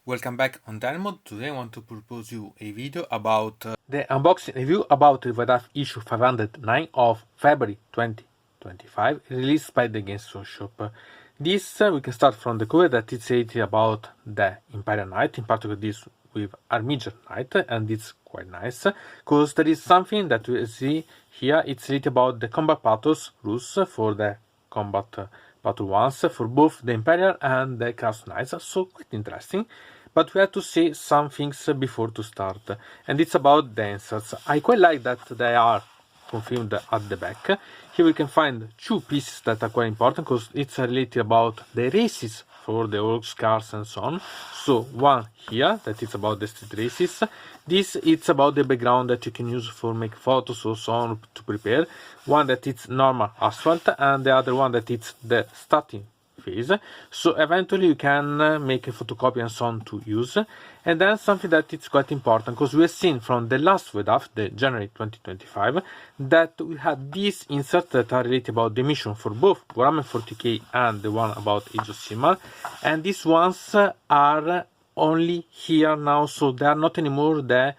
Welcome back on Mode. Today I want to propose you a video about the unboxing review about the White Dwarf issue 509 of February 2025, released by the Games Workshop. This we can start from the cover that it's related about the Imperial Knight, in particular this with Armiger Knight, and it's quite nice because there is something that we see here. It's related about the combat battles rules for the combat battle ones for both the Imperial and the Chaos Knights, so quite interesting. But we have to say some things before to start, and it's about the inserts. I quite like that they are confirmed at the back. Here we can find two pieces that are quite important because it's related about the races for the orc scars and so on. So one here that is about the street races. This it's about the background that you can use for make photos or so on to prepare. One that it's normal asphalt and the other one that it's the starting phase. So eventually you can make a photocopy and so on to use. And then something that it's quite important because we have seen from the last White Dwarf, the January 2025, that we had these inserts that are related about the mission for both Warhammer 40k and the one about Age of Sigmar, and these ones are only here now, so they are not anymore the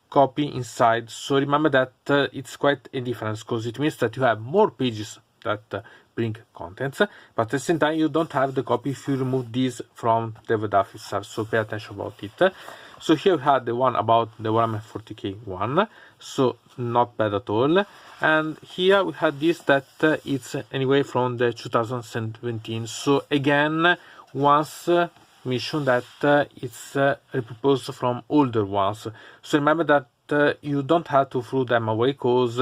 copy inside. So remember that it's quite a difference because it means that you have more pages that bring contents, but at the same time you don't have the copy if you remove these from the White Dwarf itself, so pay attention about it. So here we had the one about the Warhammer 40k one, so not bad at all. And here we had this that it's anyway from the 2017, so again once mission that it's repurposed from older ones. So remember that you don't have to throw them away because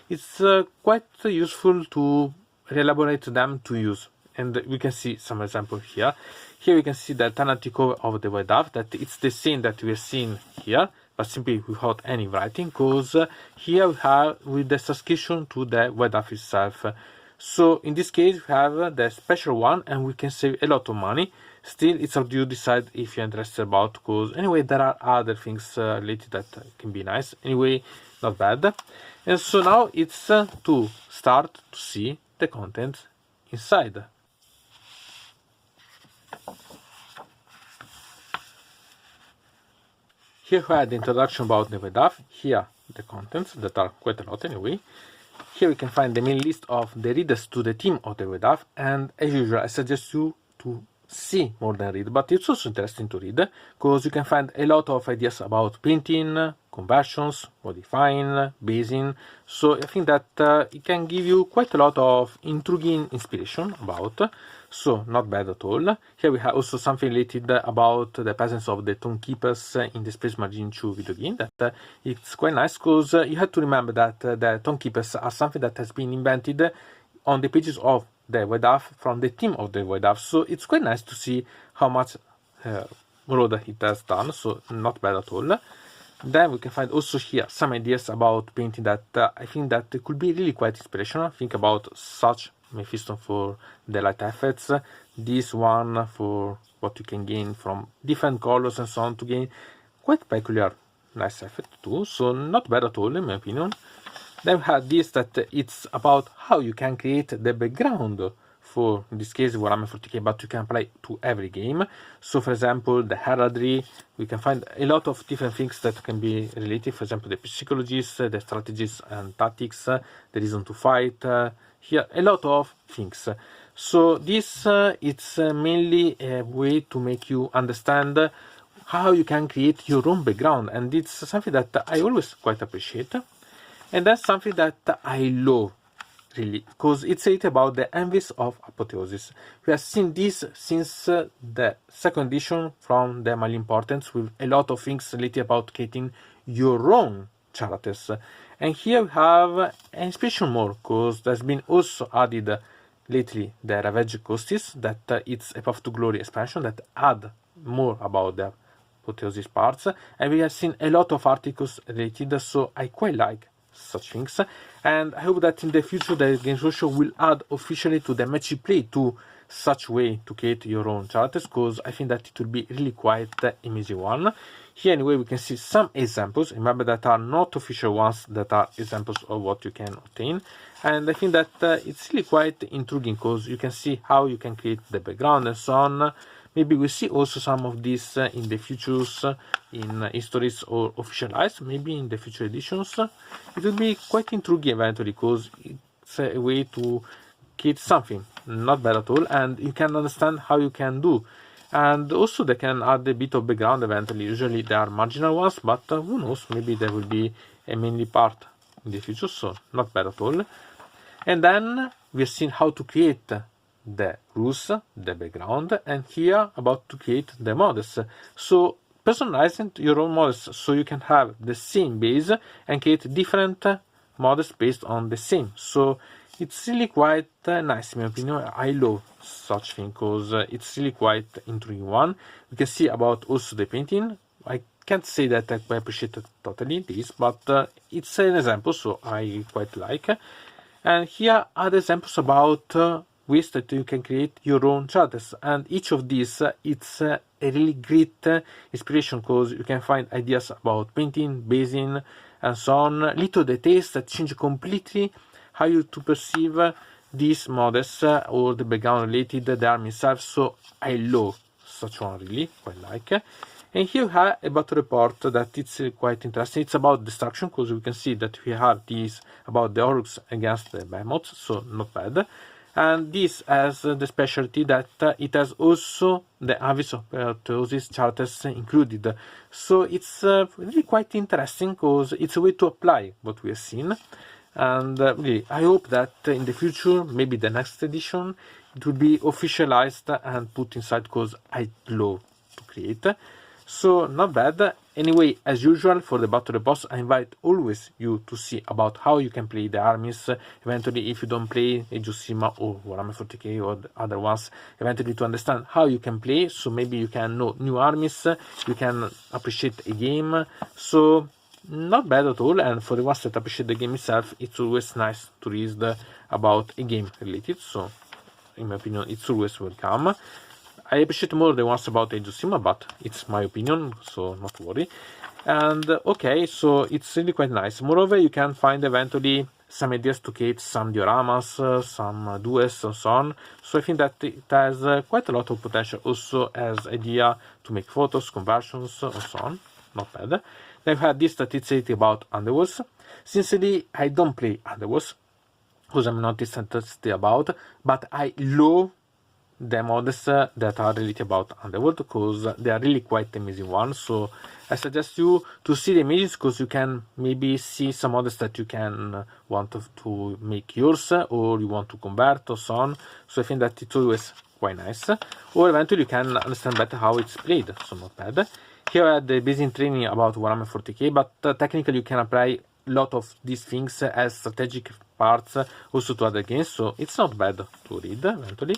it's quite useful to elaborate them to use. And we can see some example here. Here we can see the alternative cover of the White Dwarf, that it's the same that we are seeing here, but simply without any writing, because here we have with the subscription to the White Dwarf itself. So in this case we have the special one and we can save a lot of money. Still, it's up to you to decide if you're interested about, because anyway there are other things related that can be nice. Anyway, not bad. And so now it's to start to see the content inside. Here we have the introduction about the White Dwarf. Here the contents that are quite a lot anyway. Here we can find the main list of the readers to the theme of the White Dwarf, and as usual I suggest you to see more than read, but it's also interesting to read because you can find a lot of ideas about painting, conversions, modifying, basing. So I think that it can give you quite a lot of intriguing inspiration about, so not bad at all. Here we have also something related about the presence of the Tonekeepers in the Space Marine 2 video game, that it's quite nice because you have to remember that the Tonekeepers are something that has been invented on the pages of the White Dwarf from the team of the White Dwarf, so it's quite nice to see how much road it has done, so not bad at all. Then we can find also here some ideas about painting that I think that could be really quite inspirational. Think about such Mephisto for the light effects, this one for what you can gain from different colors and so on to gain quite peculiar nice effect too, so not bad at all in my opinion. Then we have this that it's about how you can create the background for, in this case, Warhammer 40k, but you can apply to every game. So for example, the heraldry, we can find a lot of different things that can be related. For example, the psychologies, the strategies and tactics, the reason to fight, here a lot of things. So this it's mainly a way to make you understand how you can create your own background, and it's something that I always quite appreciate. And that's something that I love, really, because it's about the Anvils of Apotheosis. We have seen this since the second edition from the Mali Importance, with a lot of things related about creating your own characters. And here we have an inspiration more, because there's been also added lately the Ravage Ghosties, that it's a Path to Glory expansion that add more about the Apotheosis parts. And we have seen a lot of articles related, so I quite like such things, and I hope that in the future the Games Workshop will add officially to the match play to such way to create your own characters, because I think that it will be really quite amazing one. Here anyway we can see some examples, remember that are not official ones, that are examples of what you can obtain, and I think that it's really quite intriguing because you can see how you can create the background and so on. Maybe we see also some of this in the futures, in histories or officialized, maybe in the future editions. It will be quite intriguing eventually, because it's a way to create something not bad at all, and you can understand how you can do. And also they can add a bit of background eventually. Usually they are marginal ones, but who knows, maybe there will be a mainly part in the future, so not bad at all. And then we have seen how to create the rules, the background, and here about to create the models. So personalizing your own models, so you can have the same base and create different models based on the same. So it's really quite nice in my opinion. I love such thing, because it's really quite intriguing one. We can see about also the painting. I can't say that I appreciate totally this, but it's an example, so I quite like. And here are the examples about ways that you can create your own characters, and each of these it's a really great inspiration, because you can find ideas about painting, basing, and so on, little details that change completely how you to perceive these models or the background related, the army itself. So I love such one, really quite like. And here we have a battle report that it's quite interesting. It's about destruction, because we can see that we have this about the Horus against the behemoths, so not bad. And this has the specialty that it has also the Anvils of Apotheosis charters included. So it's really quite interesting, because it's a way to apply what we have seen. And really, I hope that in the future, maybe the next edition, it will be officialized and put inside, because I love to create. So not bad. Anyway, as usual for the battle reports, I invite always you to see about how you can play the armies. Eventually, if you don't play Age of Sigmar or Warhammer 40k or the other ones, eventually to understand how you can play. So maybe you can know new armies, you can appreciate a game. So not bad at all. And for the ones that appreciate the game itself, it's always nice to read about a game related. So in my opinion, it's always welcome. I appreciate more the ones about Age of Sigmar, but it's my opinion, so not worry. And okay, so it's really quite nice. Moreover, you can find eventually some ideas to create some dioramas, some duels, and so on. So I think that it has quite a lot of potential also as idea to make photos, conversions, and so on. Not bad. Then we have this that it's about Underworlds. Sincerely, I don't play Underworlds, because I'm not interested about, but I love the models that are related about Underworld, because they are really quite amazing ones. So I suggest you to see the images, because you can maybe see some models that you can want to make yours, or you want to convert, or so on. So I think that it's always quite nice. Or eventually you can understand better how it's played, so not bad. Here I had the basic training about Warhammer 40k, but technically you can apply a lot of these things as strategic parts also to other games, so it's not bad to read eventually.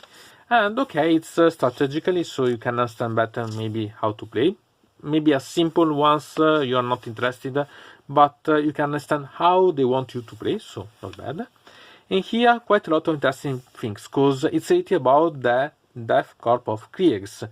And okay, it's strategically, so you can understand better maybe how to play. Maybe a simple ones you are not interested, but you can understand how they want you to play, so not bad. And here quite a lot of interesting things, because it's really about the Korps of Krieg's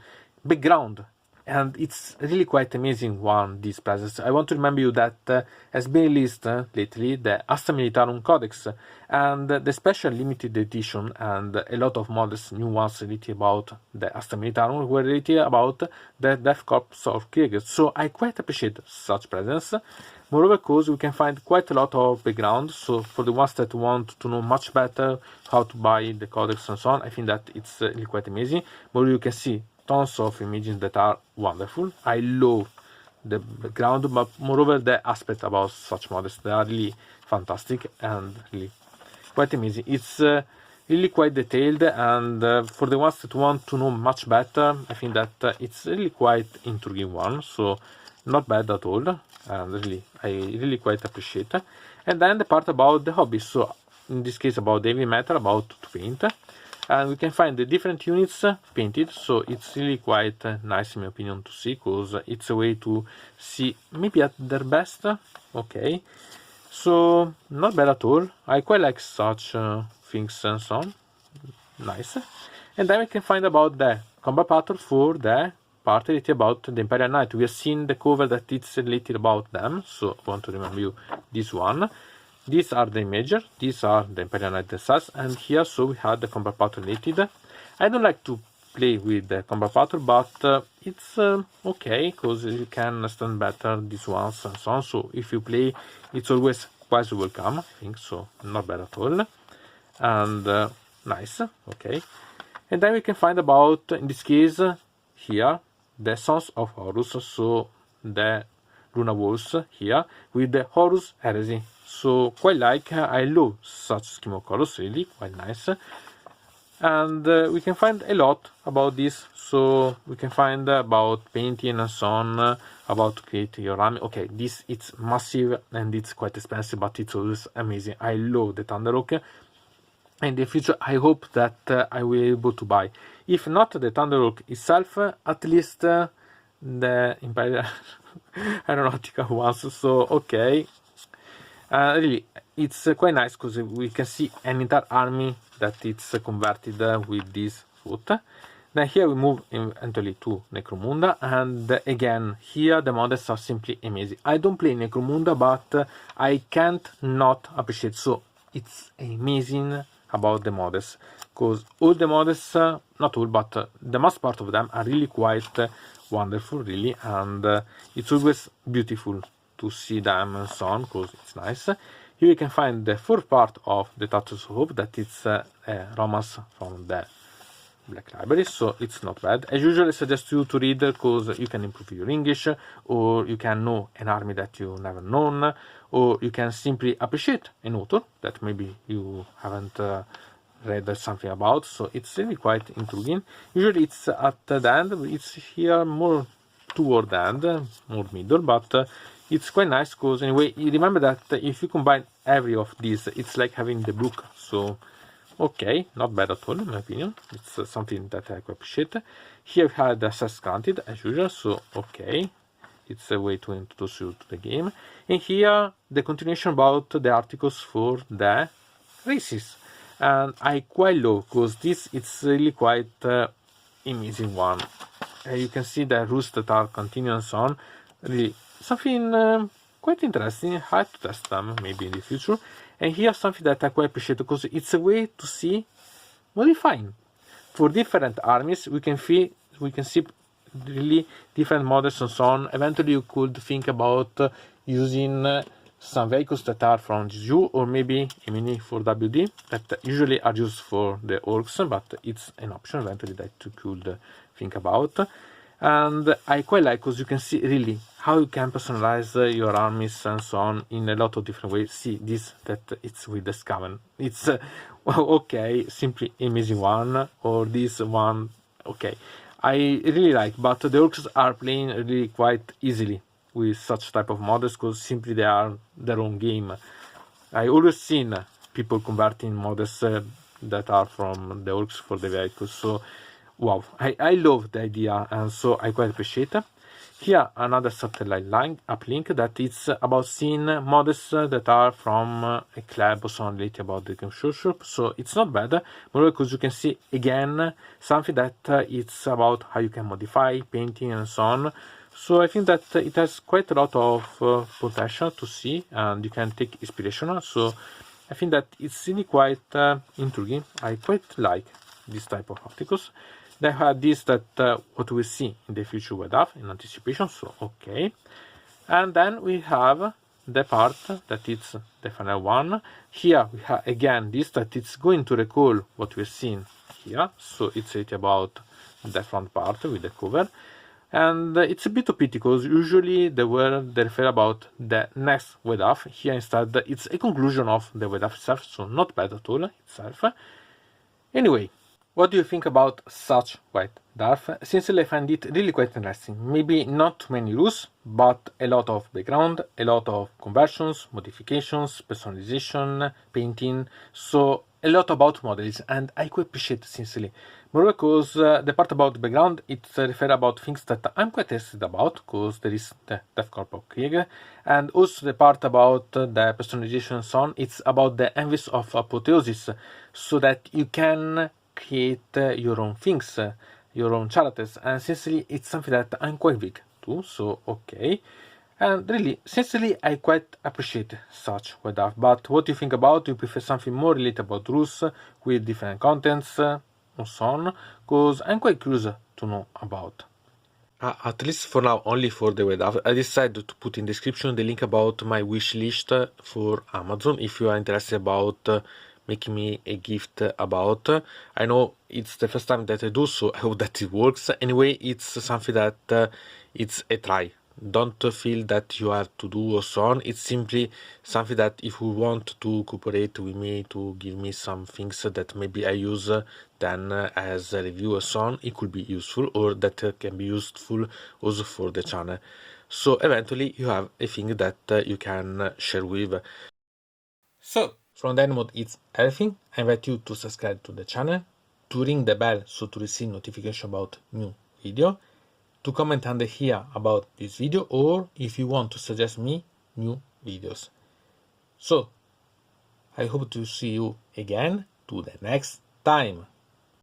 background. And it's really quite amazing one, these presents. I want to remember you that has been released lately the Asta Militarum Codex, and the special limited edition, and a lot of models, new ones related about the Asta Militarum, were related about the Korps of Krieg. So I quite appreciate such presents. Moreover, because we can find quite a lot of background, so for the ones that want to know much better how to buy the codex and so on, I think that it's really quite amazing. Moreover, you can see tons of images that are wonderful. I love the background, but moreover the aspect about such models, they are really fantastic and really quite amazing. It's really quite detailed, and for the ones that want to know much better, I think that it's really quite intriguing one, so not bad at all, and really I really quite appreciate. And then the part about the hobby, so in this case about the heavy metal, about to paint. And we can find the different units painted, so it's really quite nice in my opinion to see, because it's a way to see maybe at their best. Okay, so not bad at all. I quite like such things and so on. Nice. And then we can find about the combat pattern for the part related about the Imperial Knight. We have seen the cover that it's related about them, so I want to remember you this one. These are the images, these are the Imperial Knight themselves, and here so we have the combat pattern related. I don't like to play with the combat pattern, but it's okay, because you can understand better these ones and so on. So if you play, it's always quite welcome, I think, so not bad at all. And nice, okay. And then we can find about, in this case, here, the Sons of Horus, so the Luna Wolves here, with the Horus Heresy. So quite like, I love such scheme of colors, really, quite nice. And we can find a lot about this, so we can find about painting and so on, about create your army. Okay, this it's massive and it's quite expensive, but it's always amazing. I love the Thunderhawk. In the future, I hope that I will be able to buy, if not the Thunderhawk itself, at least the Imperial aeronautical ones. So okay, really, it's quite nice, because we can see an entire army that it's converted with this foot. Then here we move eventually to Necromunda, and again here the models are simply amazing. I don't play Necromunda, but I can't not appreciate. So it's amazing about the models, because all the models, not all, but the most part of them are really quite wonderful, really, and it's always beautiful to see them and so on, because it's nice. Here you can find the fourth part of the Tatters of Hope, that it's a romance from the Black Library, so it's not bad. As usual, I suggest you to read, because you can improve your English, or you can know an army that you never known, or you can simply appreciate an author that maybe you haven't read something about. So it's really quite intriguing. Usually it's at the end, it's here more toward the end, more middle, but it's quite nice, because anyway, you remember that if you combine every of these, it's like having the book. So okay, not bad at all in my opinion. It's something that I quite appreciate. Here we have the access granted as usual, so okay, it's a way to introduce you to the game. And here the continuation about the articles for the races, and I quite love, because this it's really quite amazing one. You can see the rules that are continuing and so on. Really something quite interesting. I have to test them maybe in the future. And here something that I quite appreciate, because it's a way to see modifying for different armies. We can see really different models and so on. Eventually you could think about using some vehicles that are from GSU, or maybe a mini for WD that usually are used for the orcs, but it's an option eventually that you could think about. And I quite like, because you can see really how you can personalize your armies and so on in a lot of different ways. See this, that it's with the Skaven, it's okay, simply amazing one. Or this one, okay, I really like, but the orcs are playing really quite easily with such type of models, because simply they are their own game. I always seen people converting models that are from the orcs for the vehicles. So wow, I love the idea, and so I quite appreciate it. Here another satellite line uplink that it's about seeing models that are from a club or something related about the game shop. So it's not bad, but because you can see again something that it's about how you can modify painting and so on. So I think that it has quite a lot of potential to see, and you can take inspiration. So I think that it's really quite intriguing. I quite like this type of articles. They have this that what we see in the future with that in anticipation. So okay, and then we have the part that it's the final one. Here we have again this that it's going to recall what we've seen here. So it's about the front part with the cover. And it's a bit of pity, because usually they refer about the next WDAF. Here instead it's a conclusion of the WDAF itself, so not bad at all itself. Anyway, what do you think about such White Dwarf? Sincerely, I find it really quite interesting. Maybe not many rules, but a lot of background, a lot of conversions, modifications, personalization, painting, so a lot about models, and I quite appreciate it sincerely. More because the part about the background, it refers about things that I'm quite interested about, because there is the Korps of Krieg, and also the part about the personalization and so on, it's about the Anvils of Apotheosis, so that you can create your own things, your own characters, and sincerely it's something that I'm quite big too, so okay. And really, sincerely, I quite appreciate such WDAF. But what do you think about? Do you prefer something more related about rules with different contents? or so on, because I'm quite curious to know about. At least for now, only for the web. I decided to put in description the link about my wish list for Amazon if you are interested about making me a gift about. I know it's the first time that I do, so I hope that it works. Anyway, it's something that it's a try. Don't feel that you have to do or so on. It's simply something that if you want to cooperate with me to give me some things that maybe I use then as a review or so on, it could be useful, or that can be useful also for the channel. So eventually you have a thing that you can share with. So from that mode it's everything. I invite you to subscribe to the channel, to ring the bell so to receive notification about new video, to comment under here about this video, or if you want to suggest me new videos. So I hope to see you again to the next time.